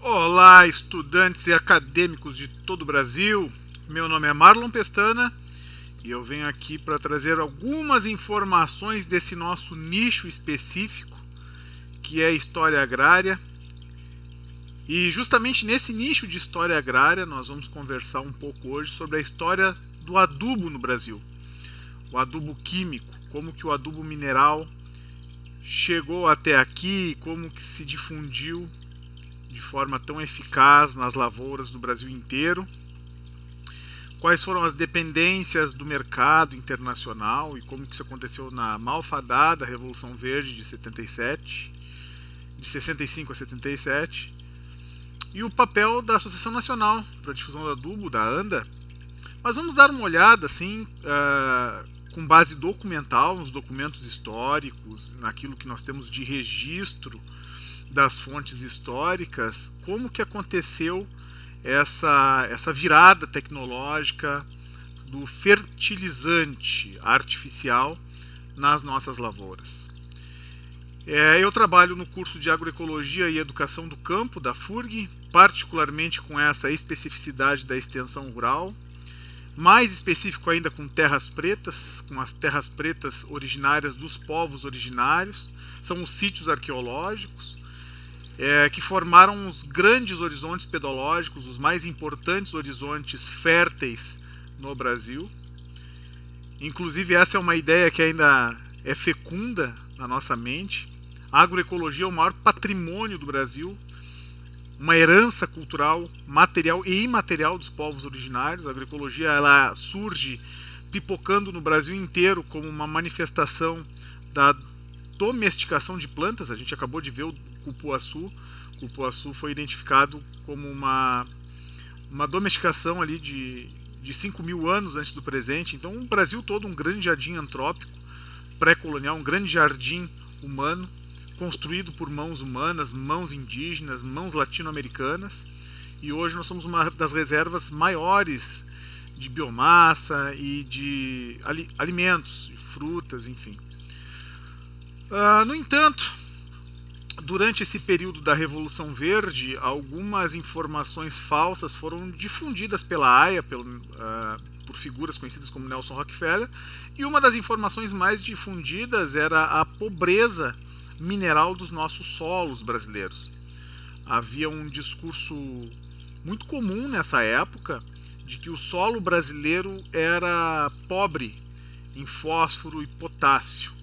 Olá, estudantes e acadêmicos de todo o Brasil. Meu nome é Marlon Pestana e eu venho aqui para trazer algumas informações desse nosso nicho específico, que é história agrária. E justamente nesse nicho de história agrária, nós vamos conversar um pouco hoje sobre a história do adubo no Brasil. O adubo químico, como que o adubo mineral chegou até aqui, como que se difundiu de forma tão eficaz nas lavouras do Brasil inteiro, quais foram as dependências do mercado internacional e como que isso aconteceu na malfadada Revolução Verde de 77, de 65 a 77, e o papel da Associação Nacional para a Difusão do Adubo, da ANDA. Mas vamos dar uma olhada assim, com base documental, nos documentos históricos, naquilo que nós temos de registro das fontes históricas, como que aconteceu essa virada tecnológica do fertilizante artificial nas nossas lavouras. Eu trabalho no curso de Agroecologia e Educação do Campo da FURG, particularmente com essa especificidade da extensão rural, mais específico ainda com terras pretas, com as terras pretas originárias dos povos originários, são os sítios arqueológicos, que formaram os grandes horizontes pedológicos, os mais importantes horizontes férteis no Brasil. Inclusive, essa é uma ideia que ainda é fecunda na nossa mente. A agroecologia é o maior patrimônio do Brasil, uma herança cultural, material e imaterial dos povos originários. A agroecologia ela surge pipocando no Brasil inteiro como uma manifestação da domesticação de plantas. A gente acabou de ver o cupuaçu. O cupuaçu foi identificado como uma domesticação ali de 5 mil anos antes do presente. Então o Brasil todo um grande jardim antrópico, pré-colonial, um grande jardim humano, construído por mãos humanas, mãos indígenas, mãos latino-americanas. E hoje nós somos uma das reservas maiores de biomassa e de alimentos, de frutas, enfim. No entanto, durante esse período da Revolução Verde, algumas informações falsas foram difundidas pela AIA, por figuras conhecidas como Nelson Rockefeller, e uma das informações mais difundidas era a pobreza mineral dos nossos solos brasileiros. Havia um discurso muito comum nessa época de que o solo brasileiro era pobre em fósforo e potássio,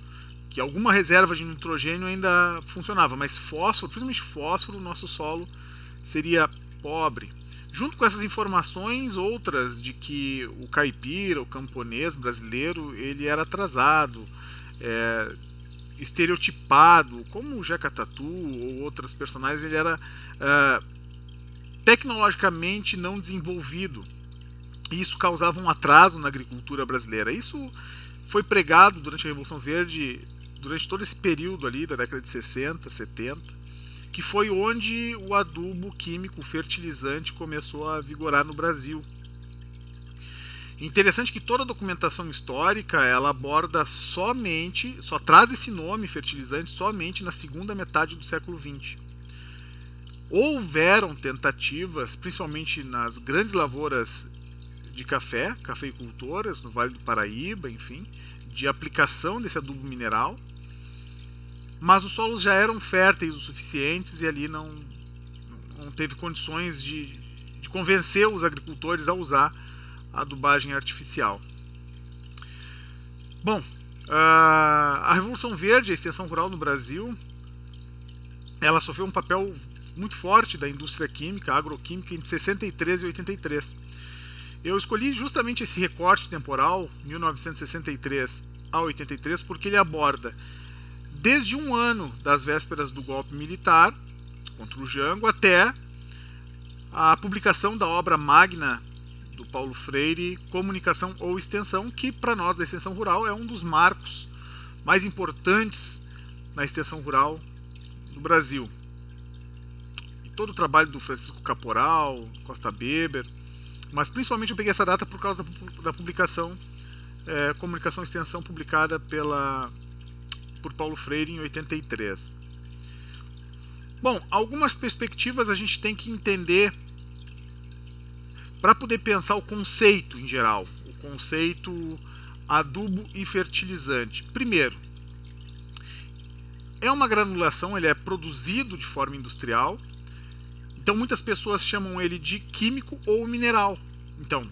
que alguma reserva de nitrogênio ainda funcionava, mas fósforo, principalmente fósforo, o nosso solo seria pobre. Junto com essas informações, outras de que o caipira, o camponês brasileiro, ele era atrasado, estereotipado, como o Jeca Tatu ou outras personagens, ele era tecnologicamente não desenvolvido. E isso causava um atraso na agricultura brasileira. Isso foi pregado durante a Revolução Verde, durante todo esse período ali da década de 60, 70, que foi onde o adubo químico, o fertilizante, começou a vigorar no Brasil. Interessante que toda a documentação histórica ela aborda só traz esse nome fertilizante somente na segunda metade do século XX. Houveram tentativas, principalmente nas grandes lavouras de cafeicultoras, no Vale do Paraíba, enfim, de aplicação desse adubo mineral, mas os solos já eram férteis o suficientes e ali não teve condições de convencer os agricultores a usar a adubagem artificial. Bom, a Revolução Verde, a extensão rural no Brasil, ela sofreu um papel muito forte da indústria química, agroquímica, entre 63 e 83. Eu escolhi justamente esse recorte temporal, 1963 a 83, porque ele aborda desde um ano das vésperas do golpe militar contra o Jango até a publicação da obra magna do Paulo Freire, Comunicação ou Extensão, que para nós da extensão rural é um dos marcos mais importantes na extensão rural do Brasil. E todo o trabalho do Francisco Caporal, Costa Beber, mas principalmente eu peguei essa data por causa da publicação Comunicação e Extensão, publicada por Paulo Freire em 83. Bom, algumas perspectivas a gente tem que entender para poder pensar o conceito em geral, o conceito adubo e fertilizante. Primeiro, é uma granulação, ele é produzido de forma industrial, então muitas pessoas chamam ele de químico ou mineral. Então,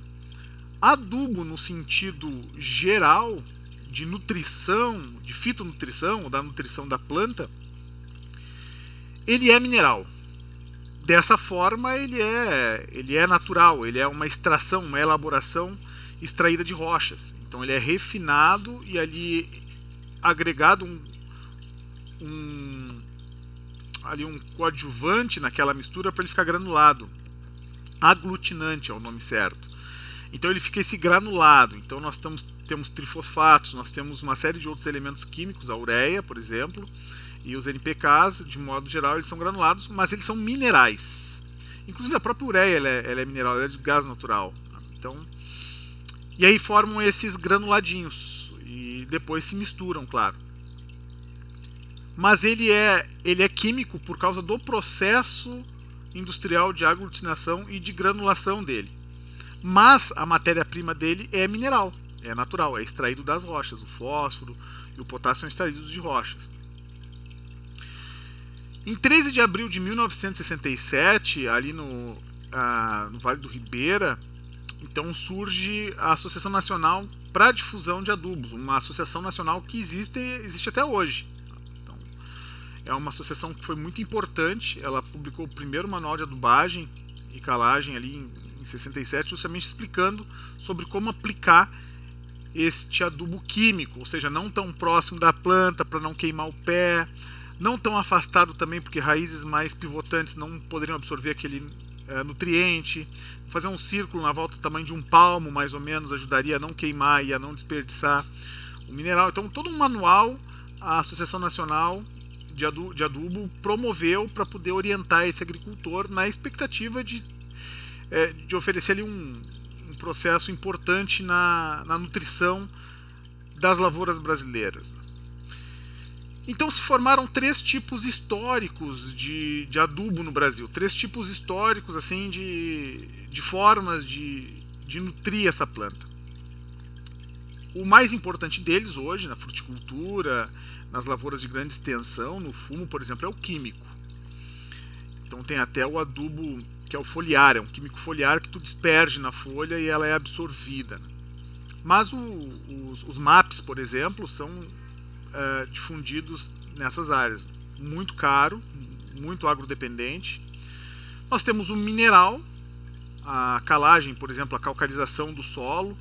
adubo no sentido geral de nutrição, de fitonutrição, ou da nutrição da planta, ele é mineral. Dessa forma ele é natural, ele é uma extração, uma elaboração extraída de rochas. Então ele é refinado e ali agregado um coadjuvante naquela mistura para ele ficar granulado. Aglutinante é o nome certo. Então ele fica esse granulado. Então nós temos trifosfatos, nós temos uma série de outros elementos químicos, a ureia, por exemplo, e os NPKs, de modo geral, eles são granulados, mas eles são minerais. Inclusive a própria ureia ela é mineral, ela é de gás natural. Então, e aí formam esses granuladinhos e depois se misturam, claro. Mas ele é químico por causa do processo industrial de aglutinação e de granulação dele. Mas a matéria-prima dele é mineral, é natural, é extraído das rochas. O fósforo e o potássio são extraídos de rochas. Em 13 de abril de 1967, ali no Vale do Ribeira, então surge a Associação Nacional para a Difusão de Adubos, uma associação nacional que existe até hoje. Então, é uma associação que foi muito importante, ela publicou o primeiro manual de adubagem e calagem ali em 67, justamente explicando sobre como aplicar este adubo químico, ou seja, não tão próximo da planta para não queimar o pé, não tão afastado também, porque raízes mais pivotantes não poderiam absorver aquele nutriente. Fazer um círculo na volta do tamanho de um palmo, mais ou menos, ajudaria a não queimar e a não desperdiçar o mineral. Então, todo um manual a Associação Nacional de Adubo promoveu para poder orientar esse agricultor na expectativa de oferecer ali um processo importante na nutrição das lavouras brasileiras. Então se formaram três tipos históricos de adubo no Brasil, três tipos históricos assim de formas de nutrir essa planta. O mais importante deles hoje na fruticultura, nas lavouras de grande extensão, no fumo, por exemplo, é o químico. Então tem até o adubo que é o foliar, é um químico foliar que tu disperge na folha e ela é absorvida. Mas os MAPs, por exemplo, são difundidos nessas áreas. Muito caro, muito agrodependente. Nós temos o mineral, a calagem, por exemplo, a calcarização do solo,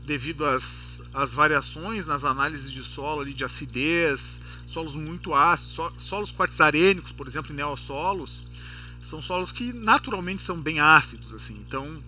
devido às variações nas análises de solo, ali, de acidez, solos muito ácidos, solos quartzarênicos, por exemplo, em neossolos, são solos que naturalmente são bem ácidos, assim. Então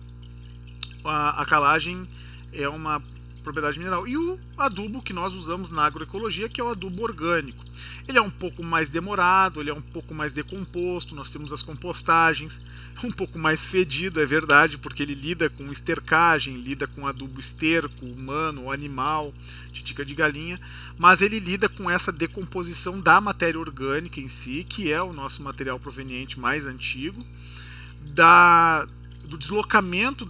a calagem é uma propriedade mineral. E o adubo que nós usamos na agroecologia, que é o adubo orgânico. Ele é um pouco mais demorado, ele é um pouco mais decomposto, nós temos as compostagens, um pouco mais fedido, é verdade, porque ele lida com estercagem, lida com adubo esterco, humano ou animal, titica de galinha, mas ele lida com essa decomposição da matéria orgânica em si, que é o nosso material proveniente mais antigo, do deslocamento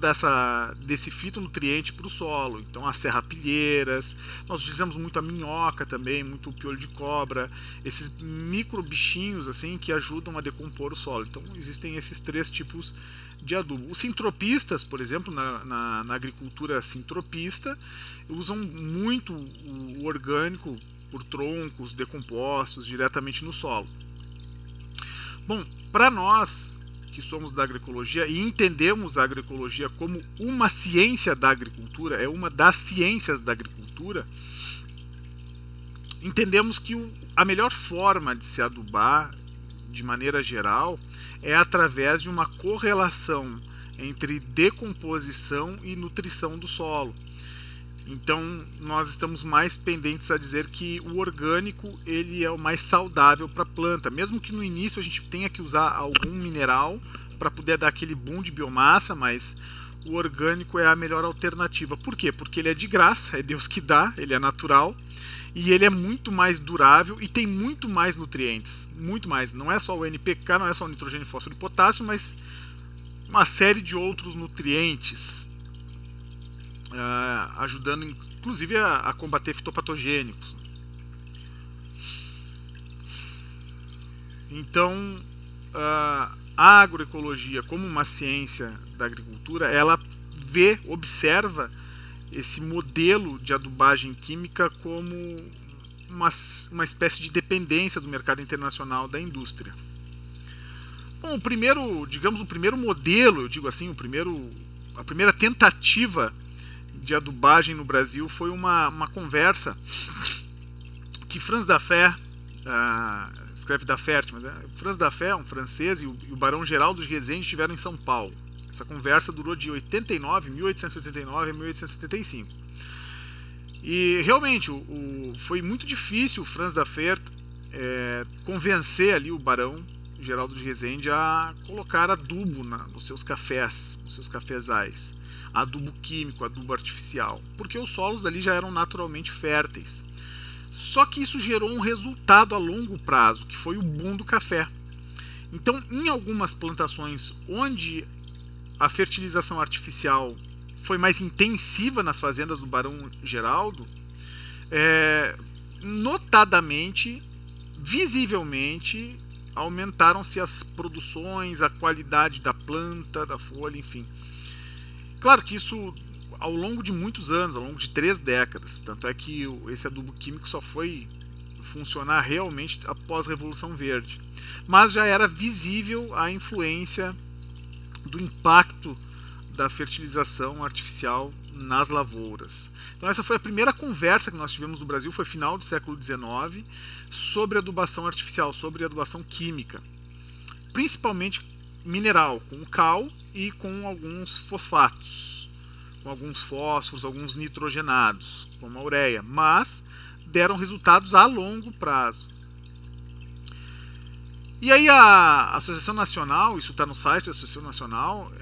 desse fitonutriente para o solo. Então as serrapilheiras, nós utilizamos muito a minhoca também, muito o piolho de cobra, esses micro bichinhos assim que ajudam a decompor o solo. Então existem esses três tipos de adubo. Os sintropistas, por exemplo, na agricultura sintropista, usam muito o orgânico por troncos decompostos diretamente no solo. Bom, para nós que somos da agroecologia e entendemos a agroecologia como uma ciência da agricultura, é uma das ciências da agricultura, entendemos que a melhor forma de se adubar, de maneira geral, é através de uma correlação entre decomposição e nutrição do solo. Então nós estamos mais pendentes a dizer que o orgânico ele é o mais saudável para a planta, mesmo que no início a gente tenha que usar algum mineral para poder dar aquele boom de biomassa, mas o orgânico é a melhor alternativa. Por quê? Porque ele é de graça, é Deus que dá, ele é natural e ele é muito mais durável e tem muito mais nutrientes, muito mais. Não é só o NPK, não é só o nitrogênio, fósforo e potássio, mas uma série de outros nutrientes, ajudando inclusive a combater fitopatogênicos. Então, a agroecologia, como uma ciência da agricultura, ela observa esse modelo de adubagem química como uma espécie de dependência do mercado internacional da indústria. Bom, o primeiro modelo, eu digo assim, a primeira tentativa de adubagem no Brasil foi uma conversa que Franz Daffer, escreve Daffert, mas Franz Daffer, um francês, e o barão Geraldo de Rezende estiveram em São Paulo. Essa conversa durou de 1889 a 1885. E realmente foi muito difícil o Franz Daffer convencer ali o barão Geraldo de Rezende a colocar adubo nos seus cafés, nos seus cafezais. Adubo químico, adubo artificial, porque os solos ali já eram naturalmente férteis. Só que isso gerou um resultado a longo prazo, que foi o boom do café. Então, em algumas plantações onde a fertilização artificial foi mais intensiva nas fazendas do barão Geraldo, notadamente, visivelmente, aumentaram-se as produções, a qualidade da planta, da folha, enfim. Claro que isso ao longo de muitos anos, ao longo de 3 décadas, tanto é que esse adubo químico só foi funcionar realmente após a Revolução Verde. Mas já era visível a influência do impacto da fertilização artificial nas lavouras. Então essa foi a primeira conversa que nós tivemos no Brasil, foi final do século XIX, sobre adubação artificial, sobre adubação química, principalmente mineral, com cal e com alguns fosfatos, com alguns fósforos, alguns nitrogenados, como a ureia, mas deram resultados a longo prazo. E aí a Associação Nacional, isso está no site da Associação Nacional,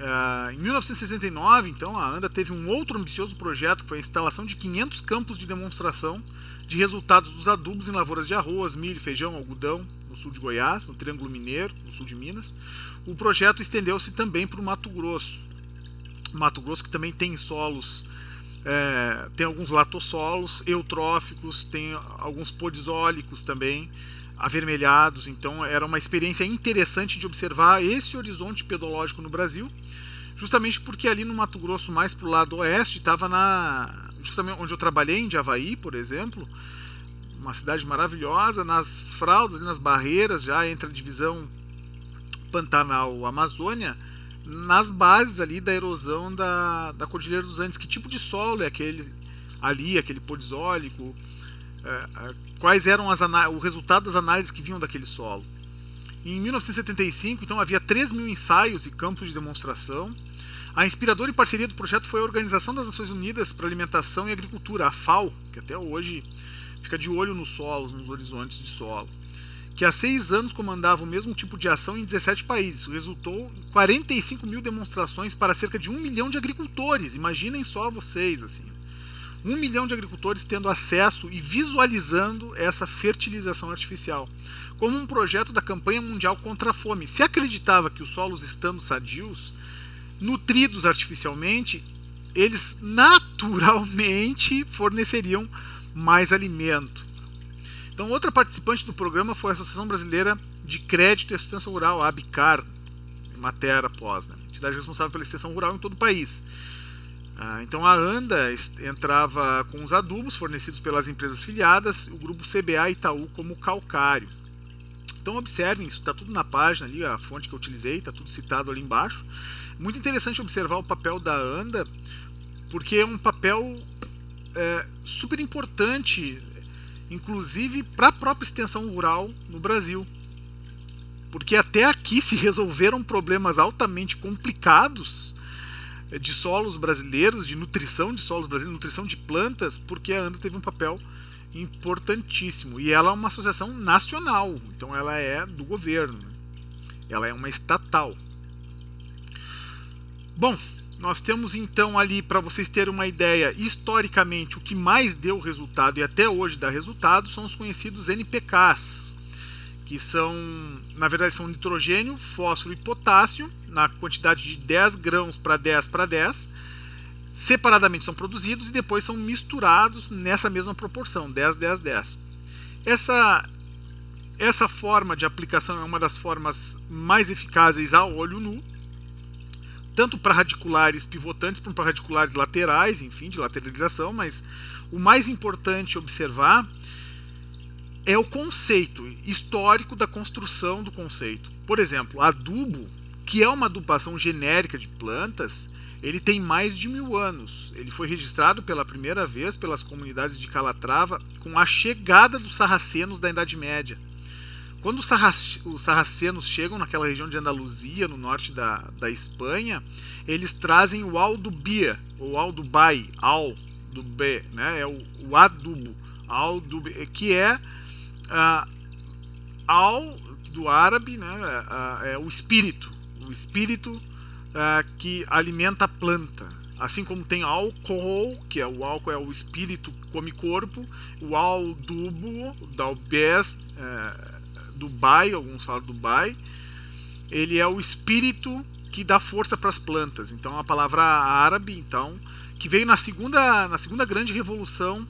em 1969, então, a ANDA teve um outro ambicioso projeto, que foi a instalação de 500 campos de demonstração de resultados dos adubos em lavouras de arroz, milho, feijão, algodão, no sul de Goiás, no Triângulo Mineiro, no sul de Minas. O projeto estendeu-se também para o Mato Grosso. Mato Grosso que também tem solos, tem alguns latossolos eutróficos, tem alguns podizólicos também, avermelhados. Então era uma experiência interessante de observar esse horizonte pedológico no Brasil, justamente porque ali no Mato Grosso, mais para o lado oeste, estava justamente onde eu trabalhei, em Diavaí, por exemplo, uma cidade maravilhosa, nas fraldas, nas barreiras, já entre a divisão Pantanal-Amazônia, nas bases ali da erosão da Cordilheira dos Andes. Que tipo de solo é aquele ali, aquele podizólico? Quais eram o resultado das análises que vinham daquele solo? Em 1975, então, havia 3.000 ensaios e campos de demonstração. A inspiradora e parceria do projeto foi a Organização das Nações Unidas para Alimentação e Agricultura, a FAO, que até hoje fica de olho nos solos, nos horizontes de solo, que há 6 anos comandava o mesmo tipo de ação em 17 países. Isso resultou em 45.000 demonstrações para cerca de 1 milhão de agricultores. Imaginem só vocês, assim, 1 milhão de agricultores tendo acesso e visualizando essa fertilização artificial como um projeto da campanha mundial contra a fome. Se acreditava que os solos, estando sadios, nutridos artificialmente, eles naturalmente forneceriam mais alimento. Então, outra participante do programa foi a Associação Brasileira de Crédito e Assistência Rural, a ABICAR, matéria após, entidade responsável pela extensão rural em todo o país. Então a ANDA entrava com os adubos fornecidos pelas empresas filiadas, o grupo CBA e Itaú como calcário. Então observem, isso está tudo na página ali, a fonte que eu utilizei, está tudo citado ali embaixo. Muito interessante observar o papel da ANDA, porque é um papel super importante, inclusive para a própria extensão rural no Brasil. Porque até aqui se resolveram problemas altamente complicados de solos brasileiros, de nutrição de solos brasileiros, nutrição de plantas, porque a ANDA teve um papel importantíssimo. E ela é uma associação nacional, então ela é do governo, ela é uma estatal. Bom, Nós temos então ali, para vocês terem uma ideia, historicamente o que mais deu resultado e até hoje dá resultado são os conhecidos NPKs, que são, na verdade, são nitrogênio, fósforo e potássio, na quantidade de 10 grãos para 10 para 10, separadamente são produzidos e depois são misturados nessa mesma proporção, 10, 10, 10. Essa forma de aplicação é uma das formas mais eficazes a olho nu, tanto para radiculares pivotantes como para radiculares laterais, enfim, de lateralização, mas o mais importante observar é o conceito histórico da construção do conceito. Por exemplo, adubo, que é uma adubação genérica de plantas, ele tem mais de 1000 anos. Ele foi registrado pela primeira vez pelas comunidades de Calatrava com a chegada dos sarracenos da Idade Média. Quando os sarracenos chegam naquela região de Andaluzia, no norte da Espanha, eles trazem o aldubia, ou aldubai, aldube, né? É o adubo, aldube, que é al do árabe, né? É o espírito que alimenta a planta. Assim como tem álcool, que é o álcool é o espírito que come corpo, o aldubo, dalbés, Dubai, alguns falam Dubai, ele é o espírito que dá força para as plantas. Então é uma palavra árabe, então, que veio na segunda grande revolução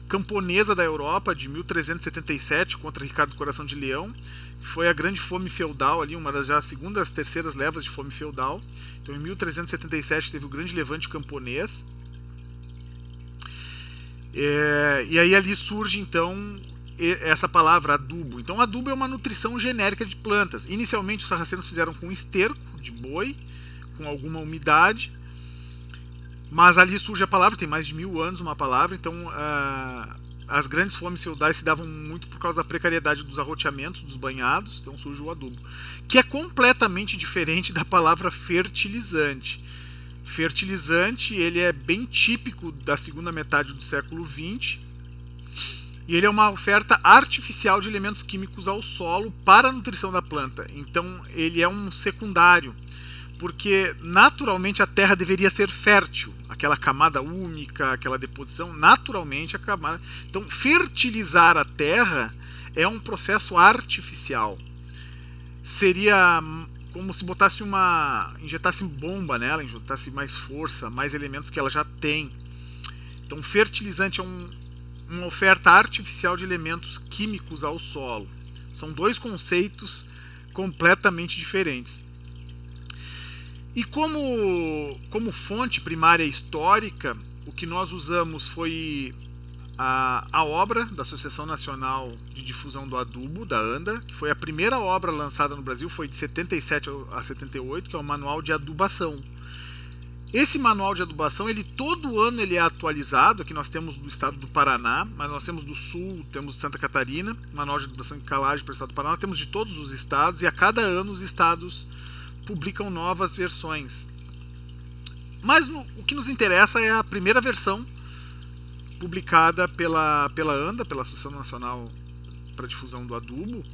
camponesa da Europa, de 1377, contra Ricardo Coração de Leão, que foi a grande fome feudal ali, uma das já segundas, terceiras levas de fome feudal. Então em 1377 teve o grande levante camponês. E aí ali surge então essa palavra adubo. Então adubo é uma nutrição genérica de plantas. Inicialmente os sarracenos fizeram com esterco de boi, com alguma umidade, mas ali surge a palavra, tem mais de 1000 anos uma palavra. Então as grandes fomes feudais se davam muito por causa da precariedade dos arroteamentos, dos banhados. Então surge o adubo, que é completamente diferente da palavra fertilizante. Fertilizante, ele é bem típico da segunda metade do século XX, e ele é uma oferta artificial de elementos químicos ao solo para a nutrição da planta. Então ele é um secundário, porque naturalmente a terra deveria ser fértil, aquela camada úmica, aquela deposição, naturalmente a camada. Então fertilizar a terra é um processo artificial. Seria como se injetasse bomba nela, injetasse mais força, mais elementos que ela já tem. Então fertilizante é uma oferta artificial de elementos químicos ao solo. São dois conceitos completamente diferentes. E como fonte primária histórica, o que nós usamos foi a obra da Associação Nacional de Difusão do Adubo, da ANDA, que foi a primeira obra lançada no Brasil, foi de 77 a 78, que é o Manual de Adubação. Esse manual de adubação, todo ano ele é atualizado. Aqui nós temos do estado do Paraná, mas nós temos do Sul, temos de Santa Catarina, manual de adubação em calagem para o estado do Paraná, temos de todos os estados, e a cada ano os estados publicam novas versões. Mas o que nos interessa é a primeira versão publicada pela ANDA, pela Associação Nacional para a Difusão do Adubo,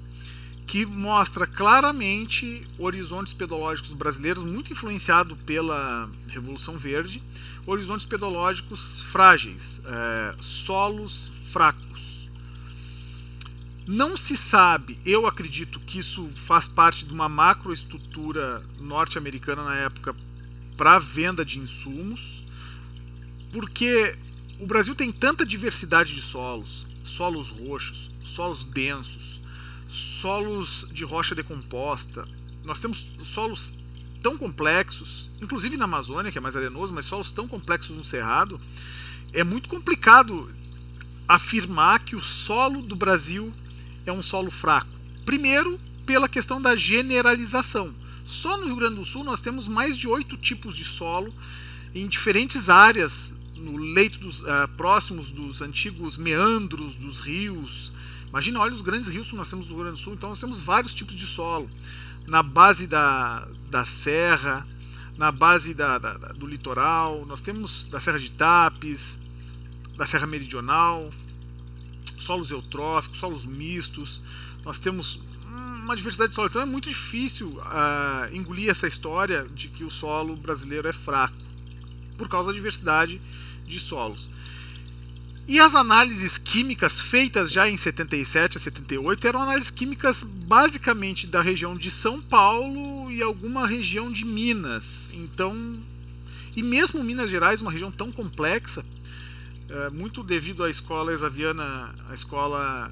que mostra claramente horizontes pedológicos brasileiros, muito influenciado pela Revolução Verde, horizontes pedológicos frágeis, solos fracos. Não se sabe, eu acredito que isso faz parte de uma macroestrutura norte-americana na época para a venda de insumos, porque o Brasil tem tanta diversidade de solos, solos roxos, solos densos, solos de rocha decomposta. Nós temos solos tão complexos, inclusive na Amazônia, que é mais arenoso, mas solos tão complexos no Cerrado. É muito complicado afirmar que o solo do Brasil é um solo fraco. Primeiro, pela questão da generalização. Só no Rio Grande do Sul nós temos mais de 8 tipos de solo em diferentes áreas, no leito próximos dos antigos meandros dos rios. Imagina, olha os grandes rios que nós temos no Rio Grande do Sul. Então nós temos vários tipos de solo. Na base da serra, na base do litoral, nós temos da Serra de Tapes, da Serra Meridional, solos eutróficos, solos mistos. Nós temos uma diversidade de solos. Então é muito difícil engolir essa história de que o solo brasileiro é fraco. por causa da diversidade de solos. E as análises químicas feitas já em 77 a 78 eram análises químicas basicamente da região de São Paulo e alguma região de Minas. Então, e mesmo Minas Gerais, uma região tão complexa, muito devido à escola exaviana, a escola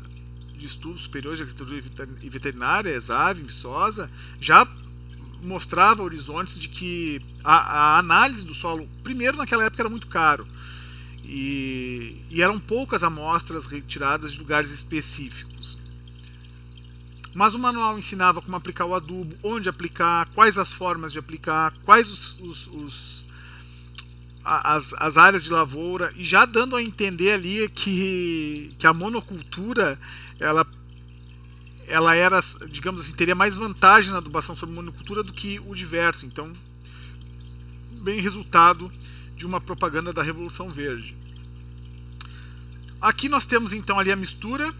de estudos superiores de agricultura e veterinária, ESAV, em Viçosa, já mostrava horizontes de que a análise do solo, primeiro naquela época era muito caro, e eram poucas amostras retiradas de lugares específicos. Mas o manual ensinava como aplicar o adubo, onde aplicar, quais as formas de aplicar, quais as áreas de lavoura, e já dando a entender ali que a monocultura ela era, digamos assim, teria mais vantagem na adubação sobre monocultura do que o diverso. Então, bem resultado de uma propaganda da Revolução Verde. Aqui nós temos então ali a mistura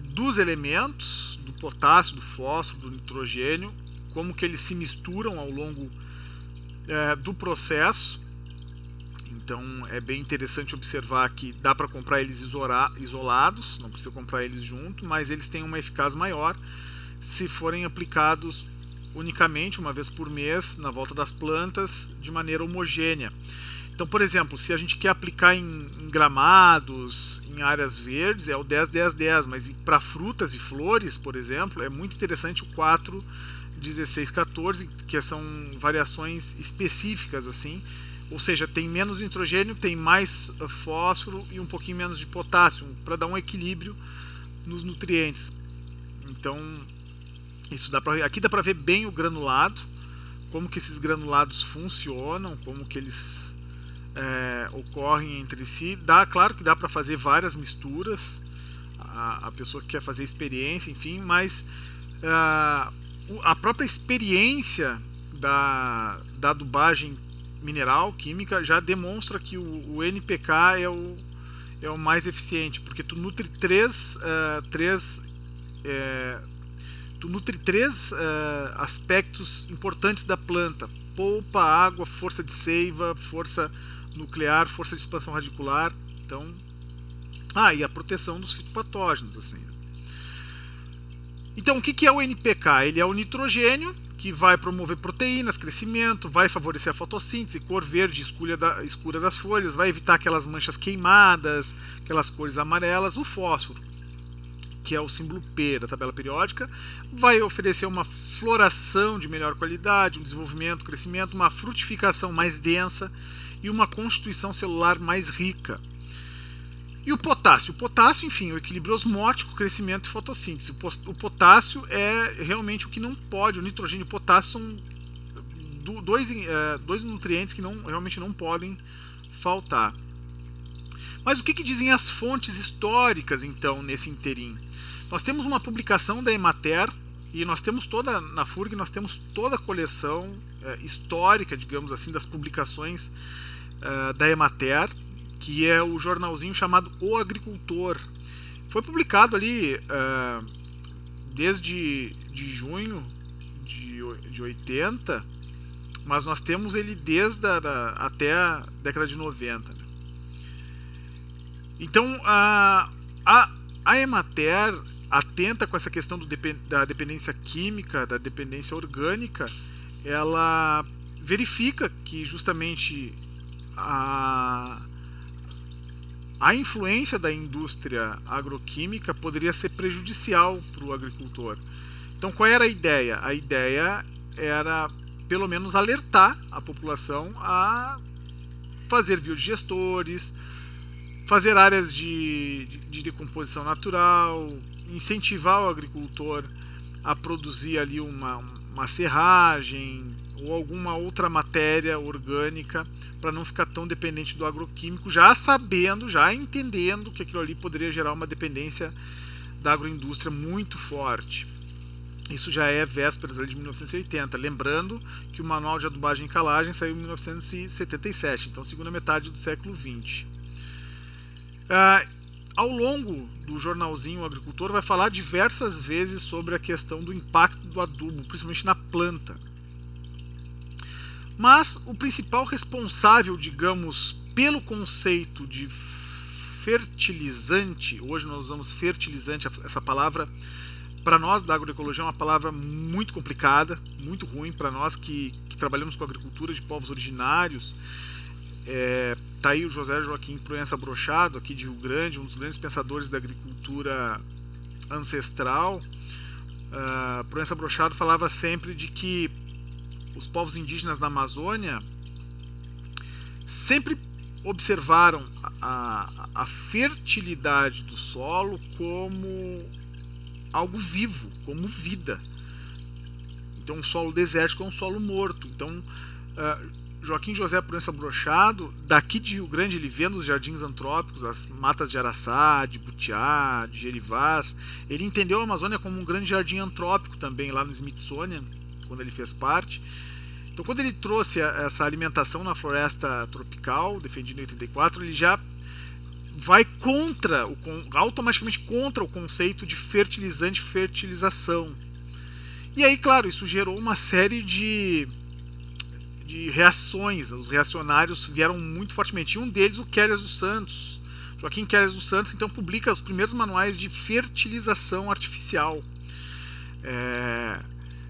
dos elementos, do potássio, do fósforo, do nitrogênio, como que eles se misturam ao longo do processo. Então é bem interessante observar que dá para comprar eles isolados, não precisa comprar eles junto, mas eles têm uma eficácia maior se forem aplicados unicamente uma vez por mês na volta das plantas de maneira homogênea. Então, por exemplo, se a gente quer aplicar em gramados, em áreas verdes, é o 10-10-10, mas para frutas e flores, por exemplo, é muito interessante o 4-16-14, que são variações específicas, assim, ou seja, tem menos nitrogênio, tem mais fósforo e um pouquinho menos de potássio, para dar um equilíbrio nos nutrientes. Então, aqui dá para ver bem o granulado, como que esses granulados funcionam, como que eles ocorrem entre si. Claro que dá para fazer várias misturas, a pessoa que quer fazer experiência, enfim, mas a própria experiência da adubagem mineral, química, já demonstra que o NPK é o mais eficiente, porque tu nutre três aspectos importantes da planta: polpa, água, força de seiva, força nuclear, força de expansão radicular. Então, e a proteção dos fitopatógenos, assim. Então, o que é o NPK? Ele é o nitrogênio, que vai promover proteínas, crescimento, vai favorecer a fotossíntese, cor verde escura das folhas, vai evitar aquelas manchas queimadas, aquelas cores amarelas. O fósforo, que é o símbolo P da tabela periódica, vai oferecer uma floração de melhor qualidade, um desenvolvimento, crescimento, uma frutificação mais densa e uma constituição celular mais rica. E o potássio? O potássio, enfim, o equilíbrio osmótico, crescimento e fotossíntese. O potássio é realmente o que não pode. O nitrogênio e o potássio são dois nutrientes que realmente não podem faltar. Mas o que dizem as fontes históricas, então, nesse interim? Nós temos uma publicação da Emater, e nós temos na FURG, nós temos toda a coleção histórica, digamos assim, das publicações da Emater, que é o jornalzinho chamado O Agricultor. Foi publicado ali desde junho de 80, mas nós temos ele desde até a década de 90. Né? Então, a Emater, atenta com essa questão da dependência química, da dependência orgânica, ela verifica que justamente a influência da indústria agroquímica poderia ser prejudicial para o agricultor. Então, qual era a ideia? A ideia era, pelo menos, alertar a população a fazer biodigestores, fazer áreas de decomposição natural, incentivar o agricultor a produzir ali uma serragem ou alguma outra matéria orgânica, para não ficar tão dependente do agroquímico, já sabendo, já entendendo que aquilo ali poderia gerar uma dependência da agroindústria muito forte. Isso já é vésperas de 1980, lembrando que o Manual de Adubagem e Calagem saiu em 1977, então segunda metade do século XX. Ao longo do jornalzinho, o agricultor vai falar diversas vezes sobre a questão do impacto do adubo, principalmente na planta. Mas o principal responsável, digamos, pelo conceito de fertilizante, hoje nós usamos fertilizante, essa palavra para nós da agroecologia é uma palavra muito complicada, muito ruim para nós que trabalhamos com agricultura de povos originários. Tá aí o José Joaquim Proença Brochado, aqui de Rio Grande, um dos grandes pensadores da agricultura ancestral. Proença Brochado falava sempre de que os povos indígenas da Amazônia sempre observaram a fertilidade do solo como algo vivo, como vida. Então, um solo desértico é um solo morto. Então, Joaquim José Proença Brochado, daqui de Rio Grande, ele vendo os jardins antrópicos, as matas de araçá, de butiá, de gerivás, ele entendeu a Amazônia como um grande jardim antrópico também, lá no Smithsonian, quando ele fez parte. Então, quando ele trouxe essa alimentação na floresta tropical, defendido em 84, ele já vai automaticamente contra o conceito de fertilizante, fertilização. E aí, claro, isso gerou uma série de reações. Os reacionários vieram muito fortemente. E um deles, o Quélias dos Santos. Joaquim Quélias dos Santos, então, publica os primeiros manuais de fertilização artificial.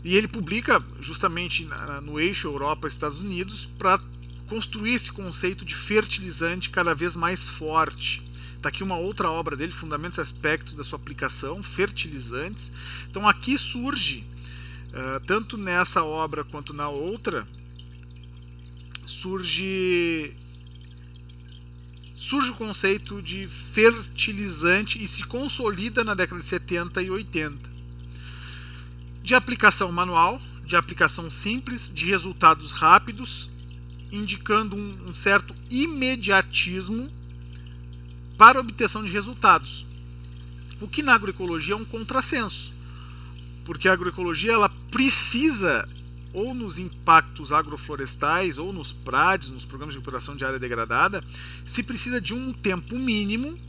E ele publica justamente no eixo Europa-Estados Unidos para construir esse conceito de fertilizante cada vez mais forte. Está aqui uma outra obra dele, Fundamentos e Aspectos da Sua Aplicação, Fertilizantes. Então aqui surge, tanto nessa obra quanto na outra, surge o conceito de fertilizante e se consolida na década de 70 e 80. De aplicação manual, de aplicação simples, de resultados rápidos, indicando um certo imediatismo para a obtenção de resultados. O que na agroecologia é um contrassenso, porque a agroecologia ela precisa, ou nos impactos agroflorestais, ou nos PRADs, nos programas de recuperação de área degradada, se precisa de um tempo mínimo,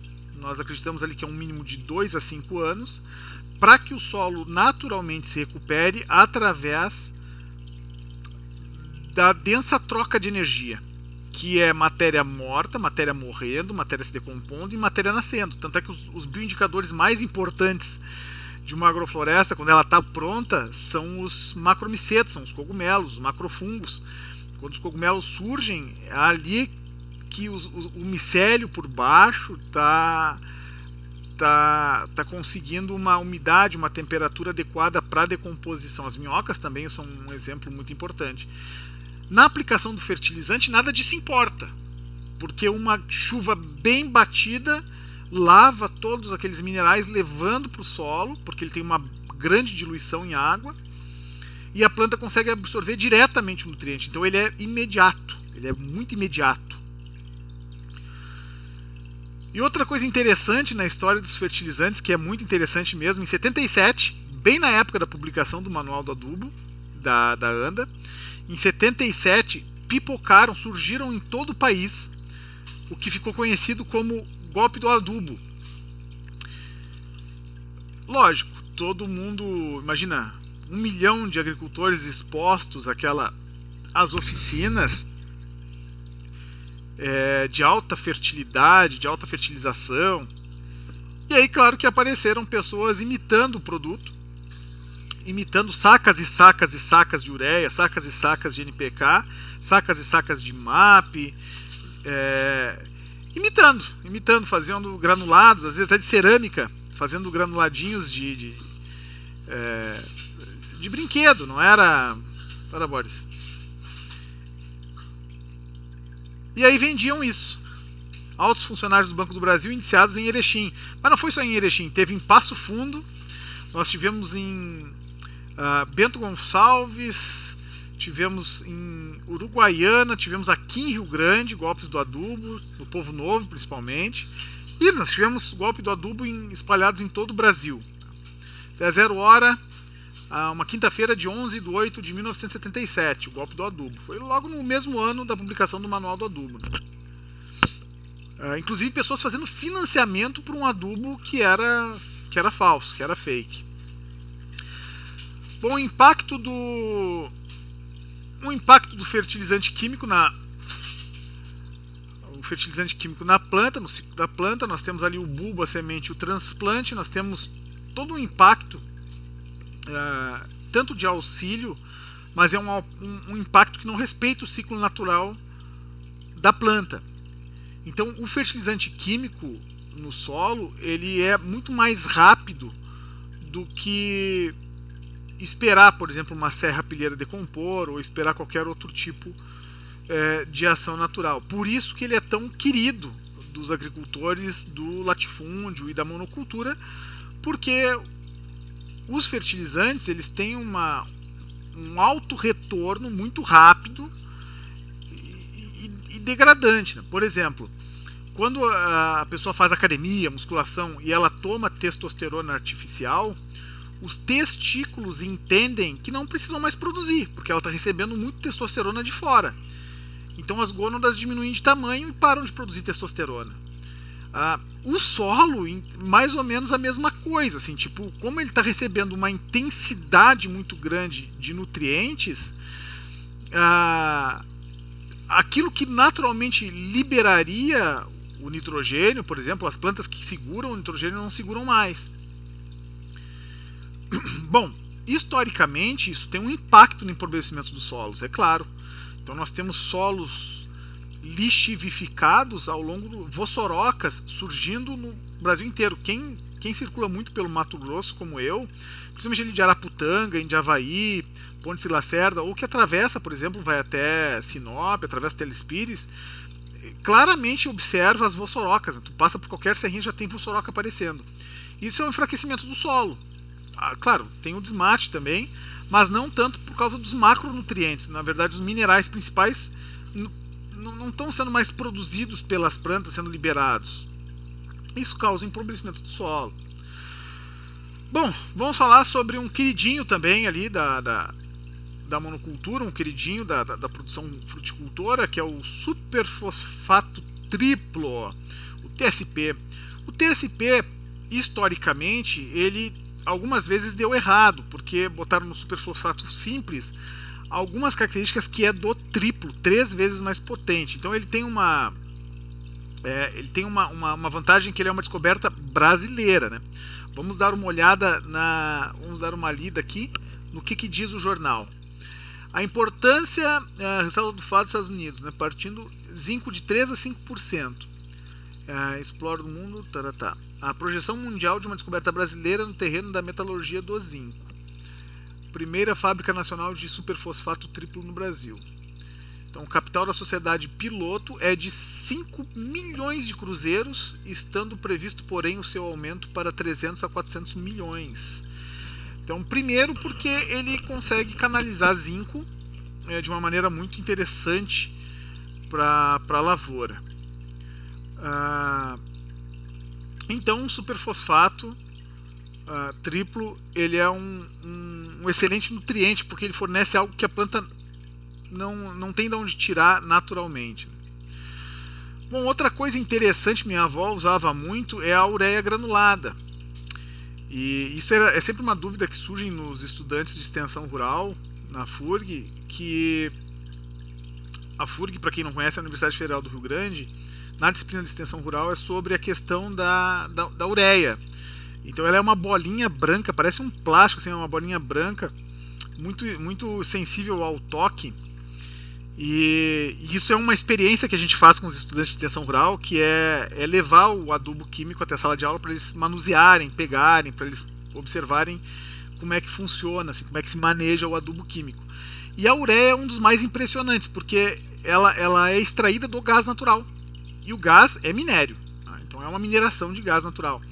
nós acreditamos ali que é um mínimo de 2 a 5 anos, para que o solo naturalmente se recupere através da densa troca de energia, que é matéria morta, matéria morrendo, matéria se decompondo e matéria nascendo. Tanto é que os bioindicadores mais importantes de uma agrofloresta, quando ela está pronta, são os macromicetos, são os cogumelos, os macrofungos. Quando os cogumelos surgem, é ali que o micélio por baixo está conseguindo uma umidade, uma temperatura adequada para a decomposição. As minhocas também são um exemplo muito importante. Na aplicação do fertilizante, nada disso importa, porque uma chuva bem batida lava todos aqueles minerais, levando para o solo, porque ele tem uma grande diluição em água, e a planta consegue absorver diretamente o nutriente. Então ele é imediato, ele é muito imediato. E outra coisa interessante na história dos fertilizantes, que é muito interessante mesmo, em 77, bem na época da publicação do Manual do Adubo, da ANDA, em 77, surgiram em todo o país o que ficou conhecido como golpe do adubo. Lógico, todo mundo, imagina, 1 milhão de agricultores expostos às oficinas de alta fertilidade, de alta fertilização. E aí, claro que apareceram pessoas imitando o produto, imitando sacas e sacas e sacas de ureia, sacas e sacas de NPK, sacas e sacas de MAP, imitando, fazendo granulados, às vezes até de cerâmica, fazendo granuladinhos de brinquedo, não era? Para Boris. E aí vendiam isso. Altos funcionários do Banco do Brasil indiciados em Erechim. Mas não foi só em Erechim, teve em Passo Fundo, nós tivemos em Bento Gonçalves, tivemos em Uruguaiana, tivemos aqui em Rio Grande golpes do adubo, no Povo Novo principalmente, e nós tivemos golpe do adubo espalhados em todo o Brasil. É 0 hora, uma quinta-feira de 11/8 de 1977, o golpe do adubo. Foi logo no mesmo ano da publicação do Manual do Adubo. Inclusive pessoas fazendo financiamento para um adubo que era falso, que era fake. Bom, o impacto O impacto do fertilizante químico na planta, no ciclo da planta. Nós temos ali o bulbo, a semente, o transplante. Nós temos todo um impacto, tanto de auxílio, mas é um impacto que não respeita o ciclo natural da planta. Então, o fertilizante químico no solo, ele é muito mais rápido do que esperar, por exemplo, uma serrapilheira decompor ou esperar qualquer outro tipo de ação natural. Por isso que ele é tão querido dos agricultores do latifúndio e da monocultura, porque os fertilizantes, eles têm um alto retorno muito rápido e degradante, né? Por exemplo, quando a pessoa faz academia, musculação e ela toma testosterona artificial, os testículos entendem que não precisam mais produzir, porque ela está recebendo muito testosterona de fora. Então as gônadas diminuem de tamanho e param de produzir testosterona. O solo, mais ou menos a mesma coisa, assim, tipo, como ele está recebendo uma intensidade muito grande de nutrientes, aquilo que naturalmente liberaria o nitrogênio, por exemplo, as plantas que seguram o nitrogênio não seguram mais. Bom, historicamente isso tem um impacto no empobrecimento dos solos, é claro. Então nós temos solos lixivificados ao longo do vossorocas surgindo no Brasil inteiro. Quem circula muito pelo Mato Grosso, como eu, principalmente ali de Araputanga, Indiavaí, Ponte de Lacerda, ou que atravessa, por exemplo, vai até Sinop, atravessa Telespires, claramente observa as vossorocas. Tu passa por qualquer serrinha, já tem vossoroca aparecendo. Isso é um enfraquecimento do solo. Claro, tem o desmate também, mas não tanto por causa dos macronutrientes. Na verdade, os minerais principais não estão sendo mais produzidos pelas plantas, sendo liberados. Isso causa empobrecimento do solo. Bom, vamos falar sobre um queridinho também ali da monocultura, um queridinho da produção fruticultora, que é o superfosfato triplo, o TSP. O TSP, historicamente, ele algumas vezes deu errado, porque botaram no superfosfato simples algumas características que é do triplo, 3 vezes mais potente. Então ele tem uma vantagem, que ele é uma descoberta brasileira, né? Vamos dar uma olhada vamos dar uma lida aqui no que diz o jornal. A importância, ressalta do fato dos Estados Unidos, né? Partindo zinco de 3 a 5%. Explora do mundo, a projeção mundial de uma descoberta brasileira no terreno da metalurgia do zinco. Primeira fábrica nacional de superfosfato triplo no Brasil. Então, o capital da sociedade piloto é de 5 milhões de cruzeiros, estando previsto, porém, o seu aumento para 300 a 400 milhões. Então, primeiro porque ele consegue canalizar zinco de uma maneira muito interessante para a lavoura. Então, o superfosfato triplo, ele é um excelente nutriente, porque ele fornece algo que a planta não tem de onde tirar naturalmente. Bom, outra coisa interessante, minha avó usava muito, é a ureia granulada. E isso é sempre uma dúvida que surge nos estudantes de extensão rural na FURG, que a FURG, para quem não conhece, é a Universidade Federal do Rio Grande. Na disciplina de extensão rural é sobre a questão da ureia. Então ela é uma bolinha branca, parece um plástico, assim, é uma bolinha branca, muito, muito sensível ao toque. E isso é uma experiência que a gente faz com os estudantes de extensão rural, que é levar o adubo químico até a sala de aula para eles manusearem, pegarem, para eles observarem como é que funciona, assim, como é que se maneja o adubo químico. E a ureia é um dos mais impressionantes, porque ela é extraída do gás natural. E o gás é minério, tá? Então é uma mineração de gás natural.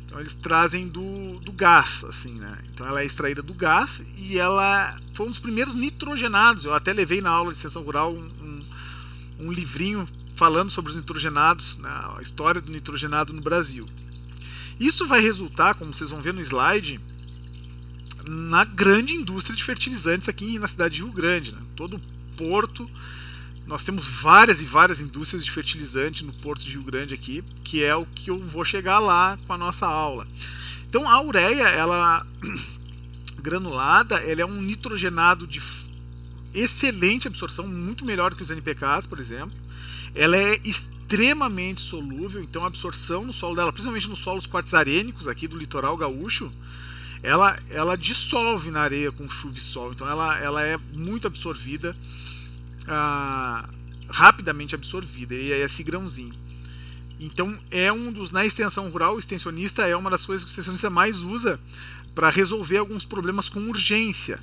Então eles trazem do gás, assim, né? Então ela é extraída do gás e ela foi um dos primeiros nitrogenados. Eu até levei na aula de extensão rural um livrinho falando sobre os nitrogenados, né? A história do nitrogenado no Brasil. Isso vai resultar, como vocês vão ver no slide, na grande indústria de fertilizantes aqui na cidade de Rio Grande, né? Todo porto. Nós temos várias e várias indústrias de fertilizante no Porto de Rio Grande aqui, que é o que eu vou chegar lá com a nossa aula. Então a ureia, ela granulada, ela é um nitrogenado excelente absorção, muito melhor que os NPKs, por exemplo. Ela é extremamente solúvel, então a absorção no solo dela, principalmente nos solos quartzarênicos aqui do litoral gaúcho, ela dissolve na areia com chuva e sol, então ela é muito absorvida, rapidamente absorvida, e é esse grãozinho. Então é na extensão rural, o extensionista é uma das coisas que o extensionista mais usa para resolver alguns problemas com urgência,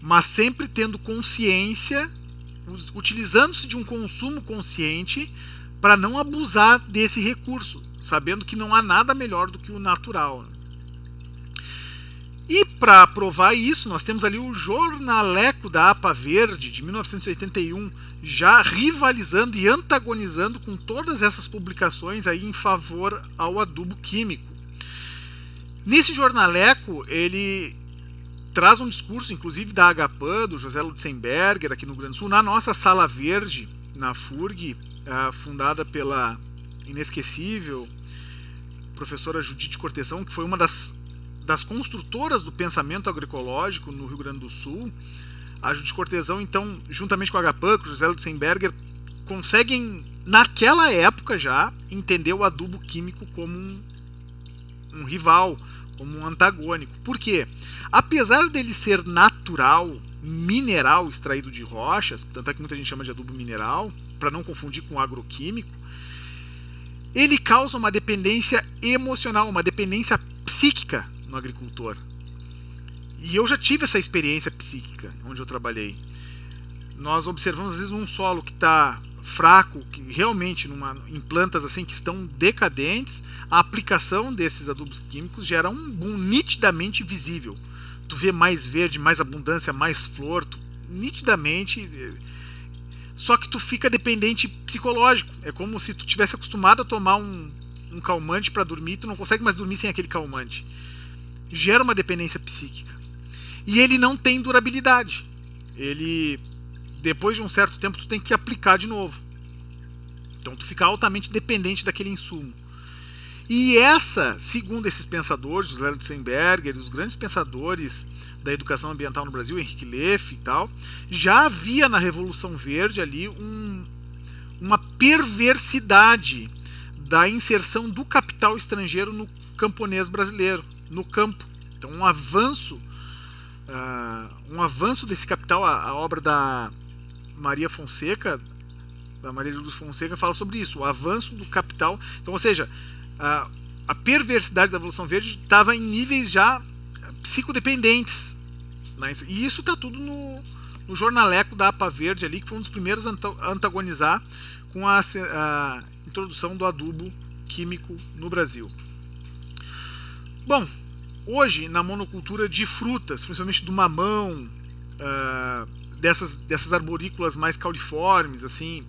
mas sempre tendo consciência, utilizando-se de um consumo consciente para não abusar desse recurso, sabendo que não há nada melhor do que o natural. E para provar isso, nós temos ali o Jornaleco da APA Verde, de 1981, já rivalizando e antagonizando com todas essas publicações aí em favor ao adubo químico. Nesse jornaleco, ele traz um discurso, inclusive da Agapan, do José Lutzenberger, aqui no Rio Grande do Sul, na nossa Sala Verde, na FURG, fundada pela inesquecível professora Judite Cortesão, que foi uma das construtoras do pensamento agroecológico no Rio Grande do Sul. A Judite Cortesão, então, juntamente com a Agapan, com o José Lutzenberger, conseguem, naquela época já, entender o adubo químico como um rival, como um antagônico. Por quê? Apesar dele ser natural, mineral extraído de rochas, tanto é que muita gente chama de adubo mineral, para não confundir com agroquímico, ele causa uma dependência emocional, uma dependência psíquica no agricultor. E eu já tive essa experiência psíquica onde eu trabalhei. Nós observamos às vezes um solo que está fraco, que realmente em plantas assim que estão decadentes, a aplicação desses adubos químicos gera um boom nitidamente visível. Tu vê mais verde, mais abundância, mais flor, nitidamente. Só que tu fica dependente psicológico. É como se tu tivesse acostumado a tomar um calmante para dormir, tu não consegue mais dormir sem aquele calmante. Gera uma dependência psíquica. E ele não tem durabilidade. Ele, depois de um certo tempo, tu tem que aplicar de novo. Então tu fica altamente dependente daquele insumo. E segundo esses pensadores, os Lutzenberger, os grandes pensadores da educação ambiental no Brasil, Henrique Leff e tal, já havia na Revolução Verde ali uma perversidade da inserção do capital estrangeiro no camponês brasileiro, no campo. Então um avanço desse capital, a obra da Maria Fonseca, da Maria de Lourdes Fonseca, fala sobre isso, o avanço do capital. Então, ou seja, a perversidade da Revolução Verde estava em níveis já psicodependentes, né? E isso está tudo no jornaleco da APA Verde ali, que foi um dos primeiros a antagonizar com a introdução do adubo químico no Brasil. Bom, hoje na monocultura de frutas, principalmente do mamão, dessas arborícolas mais cauliformes, assim,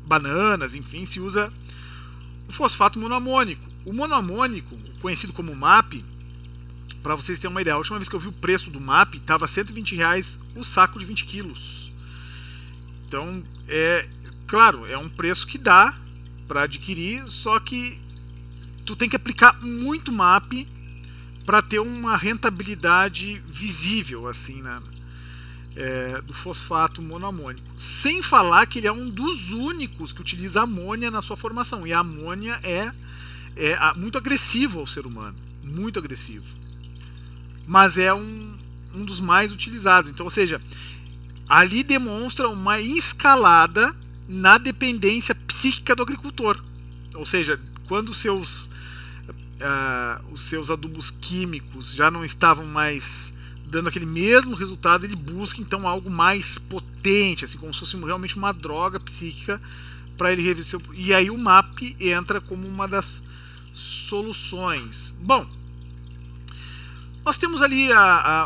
bananas, enfim, se usa o fosfato monoamônico. O monoamônico, conhecido como MAP, para vocês terem uma ideia, a última vez que eu vi o preço do MAP estava R$120 o saco de 20 quilos. Então, claro, é um preço que dá para adquirir, só que tu tem que aplicar muito MAP para ter uma rentabilidade visível, assim, né? Do fosfato monoamônico. Sem falar que ele é um dos únicos que utiliza amônia na sua formação. E a amônia é muito agressivo ao ser humano. Muito agressivo. Mas é um dos mais utilizados. Então, ou seja, ali demonstra uma escalada na dependência psíquica do agricultor. Ou seja, quando os seus adubos químicos já não estavam mais dando aquele mesmo resultado, ele busca então algo mais potente, assim, como se fosse realmente uma droga psíquica para ele reverter. E aí o MAP entra como uma das soluções. Bom, nós temos ali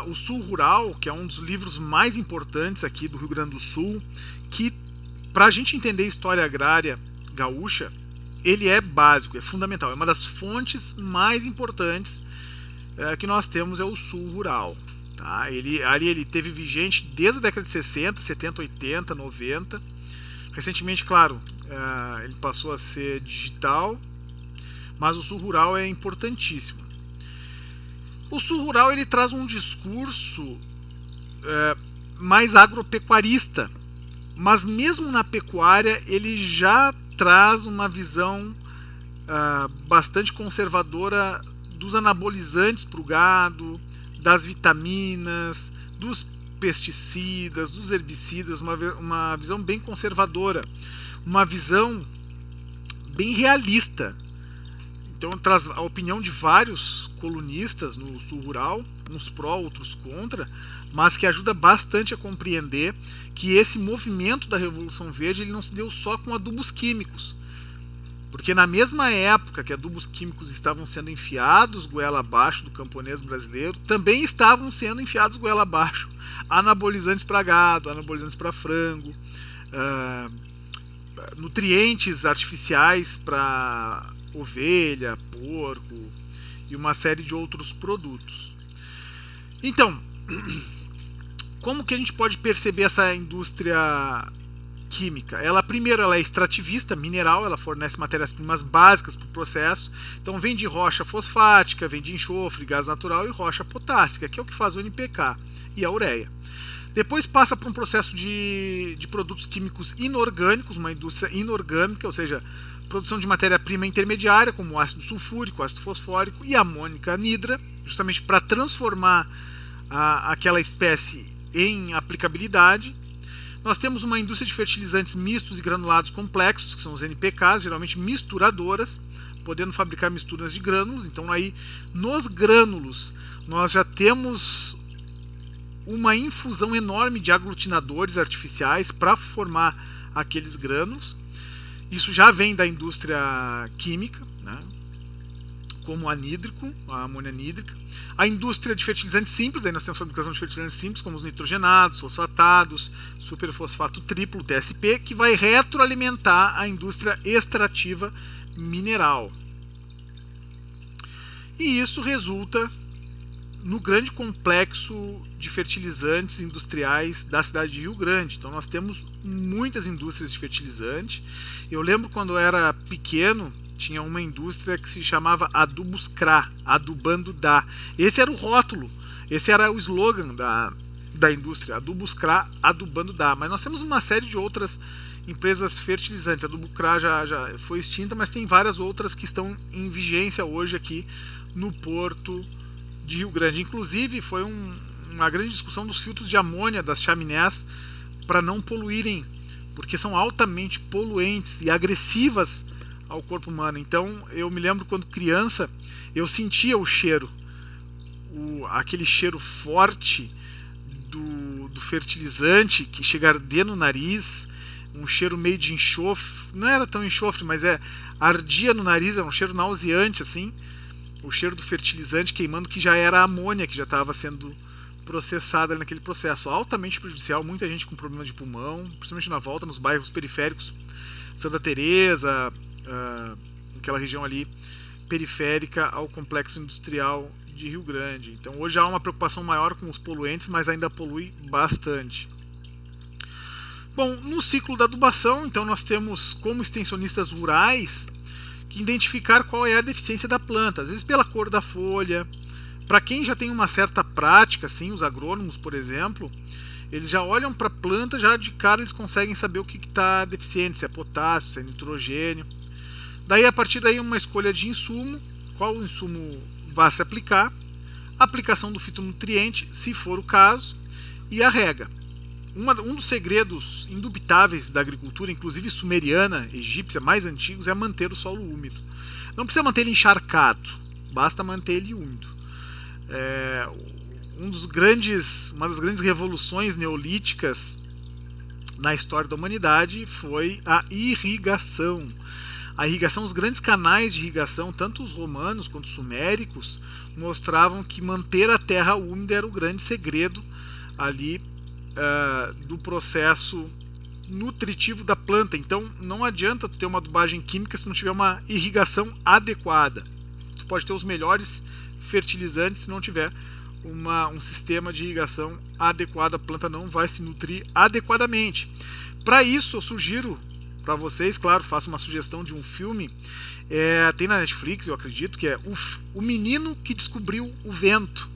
o Sul Rural, que é um dos livros mais importantes aqui do Rio Grande do Sul, que para a gente entender a história agrária gaúcha, ele é básico, é fundamental, é uma das fontes mais importantes que nós temos, é o Sul Rural. Tá? Ele teve vigente desde a década de 60, 70, 80, 90. Recentemente, claro, ele passou a ser digital, mas o Sul Rural é importantíssimo. O Sul Rural ele traz um discurso mais agropecuarista, mas mesmo na pecuária ele já traz uma visão bastante conservadora dos anabolizantes para o gado, das vitaminas, dos pesticidas, dos herbicidas, uma visão bem conservadora, uma visão bem realista. Então traz a opinião de vários colunistas no sul rural, uns pró, outros contra, mas que ajuda bastante a compreender que esse movimento da Revolução Verde ele não se deu só com adubos químicos. Porque na mesma época que adubos químicos estavam sendo enfiados goela abaixo do camponês brasileiro, também estavam sendo enfiados goela abaixo anabolizantes para gado, anabolizantes para frango, nutrientes artificiais para ovelha, porco e uma série de outros produtos. Então, como que a gente pode perceber essa indústria química? Primeiro, ela é extrativista, mineral, ela fornece matérias-primas básicas para o processo. Então vem de rocha fosfática, vem de enxofre, gás natural e rocha potássica, que é o que faz o NPK e a ureia. Depois passa por um processo de produtos químicos inorgânicos, uma indústria inorgânica, ou seja, produção de matéria-prima intermediária, como ácido sulfúrico, ácido fosfórico e amônica anidra, justamente para transformar aquela espécie em aplicabilidade. Nós temos uma indústria de fertilizantes mistos e granulados complexos, que são os NPKs, geralmente misturadoras, podendo fabricar misturas de grânulos. Então aí, nos grânulos, nós já temos uma infusão enorme de aglutinadores artificiais para formar aqueles grânulos. Isso já vem da indústria química, né, como a amônia nídrica. A indústria de fertilizantes simples, aí nós temos a fabricação de fertilizantes simples, como os nitrogenados, fosfatados, superfosfato triplo, TSP, que vai retroalimentar a indústria extrativa mineral. E isso resulta no grande complexo de fertilizantes industriais da cidade de Rio Grande. Então nós temos muitas indústrias de fertilizante. Eu lembro quando eu era pequeno, tinha uma indústria que se chamava Adubos CRA, adubando dá. Esse era o rótulo, esse era o slogan da indústria, Adubos CRA, adubando dá. Mas nós temos uma série de outras empresas fertilizantes. A Adubo CRA já foi extinta, mas tem várias outras que estão em vigência hoje aqui no porto de Rio Grande. Inclusive foi uma grande discussão dos filtros de amônia das chaminés para não poluírem, porque são altamente poluentes e agressivas ao corpo humano. Então eu me lembro quando criança eu sentia o cheiro, aquele cheiro forte do fertilizante que chega a arder no nariz, um cheiro meio de enxofre, não era tão enxofre, mas ardia no nariz, é um cheiro nauseante assim, o cheiro do fertilizante queimando, que já era a amônia que já estava sendo processada naquele processo, altamente prejudicial, muita gente com problema de pulmão, principalmente na volta, nos bairros periféricos, Santa Teresa, aquela região ali periférica ao complexo industrial de Rio Grande. Então hoje há uma preocupação maior com os poluentes, mas ainda polui bastante. Bom, no ciclo da adubação, então nós temos como extensionistas rurais que identificar qual é a deficiência da planta, às vezes pela cor da folha. Para quem já tem uma certa prática, assim, os agrônomos, por exemplo, eles já olham para a planta, já de cara eles conseguem saber o que está deficiente, se é potássio, se é nitrogênio. Daí, a partir daí, uma escolha de insumo, qual insumo vai se aplicar, a aplicação do fitonutriente, se for o caso, e a rega. Um dos segredos indubitáveis da agricultura, inclusive sumeriana, egípcia, mais antigos, é manter o solo úmido. Não precisa manter ele encharcado, basta manter ele úmido. Uma das grandes revoluções neolíticas na história da humanidade foi a irrigação. A irrigação, os grandes canais de irrigação, tanto os romanos quanto os suméricos, mostravam que manter a terra úmida era o grande segredo ali do processo nutritivo da planta. Então não adianta ter uma adubagem química se não tiver uma irrigação adequada. Tu pode ter os melhores fertilizantes se não tiver um sistema de irrigação adequado, a planta não vai se nutrir adequadamente. Para isso eu sugiro para vocês, claro, faço uma sugestão de um filme, tem na Netflix, eu acredito, que é O Menino que Descobriu o Vento.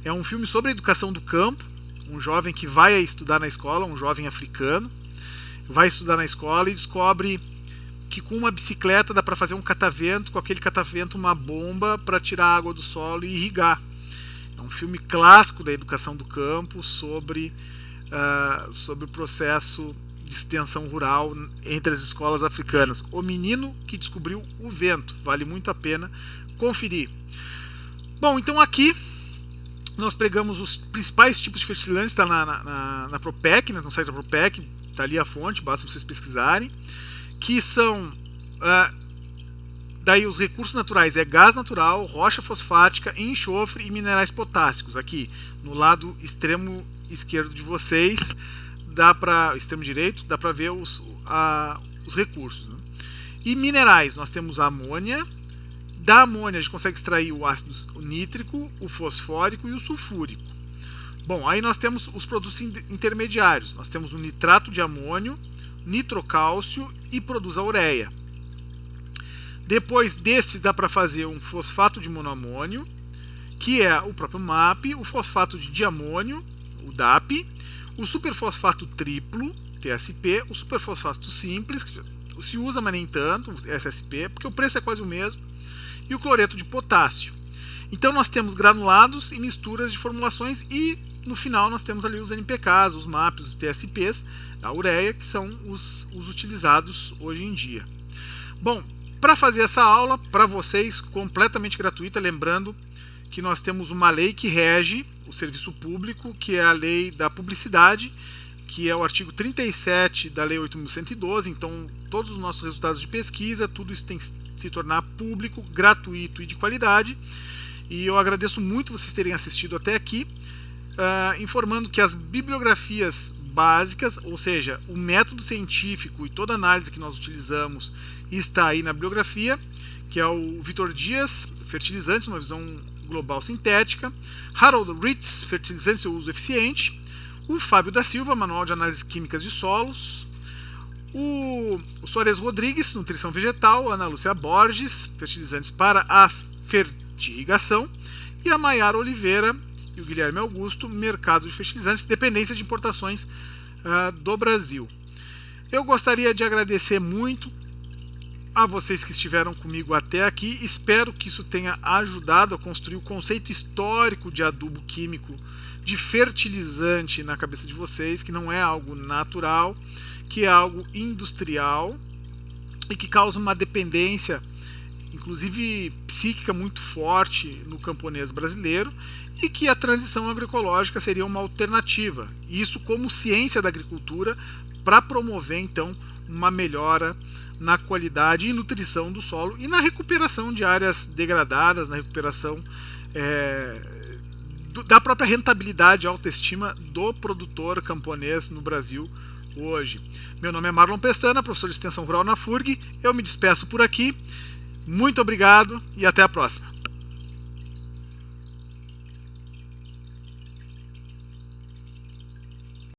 É um filme sobre a educação do campo, um jovem que vai estudar na escola, um jovem africano, vai estudar na escola e descobre que com uma bicicleta dá para fazer um catavento, com aquele catavento uma bomba para tirar a água do solo e irrigar. É um filme clássico da educação do campo sobre o processo de extensão rural entre as escolas africanas. O Menino que Descobriu o Vento. Vale muito a pena conferir. Bom, então aqui nós pregamos os principais tipos de fertilizantes, está na Propec, no site da Propec, está ali a fonte, basta vocês pesquisarem, que são daí os recursos naturais, é gás natural, rocha fosfática, enxofre e minerais potássicos. Aqui no lado extremo esquerdo de vocês, extremo direito, dá para ver os recursos, né? E minerais, nós temos a amônia. Da amônia a gente consegue extrair o ácido nítrico, o fosfórico e o sulfúrico. Bom, aí nós temos os produtos intermediários. Nós temos o nitrato de amônio, nitrocálcio e produz a ureia. Depois destes dá para fazer um fosfato de monoamônio, que é o próprio MAP, o fosfato de diamônio, o DAP, o superfosfato triplo, TSP, o superfosfato simples, que se usa, mas nem tanto, SSP, porque o preço é quase o mesmo, e o cloreto de potássio. Então nós temos granulados e misturas de formulações e no final nós temos ali os NPKs, os MAPs, os TSPs, a ureia, que são os utilizados hoje em dia. Bom, para fazer essa aula, para vocês, completamente gratuita, lembrando que nós temos uma lei que rege o serviço público, que é a lei da publicidade, que é o artigo 37 da lei 8.112, então todos os nossos resultados de pesquisa, tudo isso tem que se tornar público, gratuito e de qualidade. E eu agradeço muito vocês terem assistido até aqui, informando que as bibliografias básicas, ou seja, o método científico e toda a análise que nós utilizamos está aí na bibliografia, que é o Vitor Dias, Fertilizantes, uma visão global sintética, Harold Ritz, Fertilizantes e o uso eficiente, o Fábio da Silva, Manual de Análises Químicas de Solos, o Soares Rodrigues, Nutrição Vegetal, Ana Lúcia Borges, Fertilizantes para a Fertirrigação, e a Maiara Oliveira e o Guilherme Augusto, Mercado de Fertilizantes, Dependência de Importações do Brasil. Eu gostaria de agradecer muito a vocês que estiveram comigo até aqui. Espero que isso tenha ajudado a construir o conceito histórico de adubo químico, de fertilizante na cabeça de vocês, que não é algo natural, que é algo industrial e que causa uma dependência, inclusive psíquica, muito forte no camponês brasileiro, e que a transição agroecológica seria uma alternativa. Isso como ciência da agricultura para promover então uma melhora na qualidade e nutrição do solo e na recuperação de áreas degradadas, na recuperação da própria rentabilidade e autoestima do produtor camponês no Brasil hoje. Meu nome é Marlon Pestana, professor de Extensão Rural na FURG. Eu me despeço por aqui. Muito obrigado e até a próxima.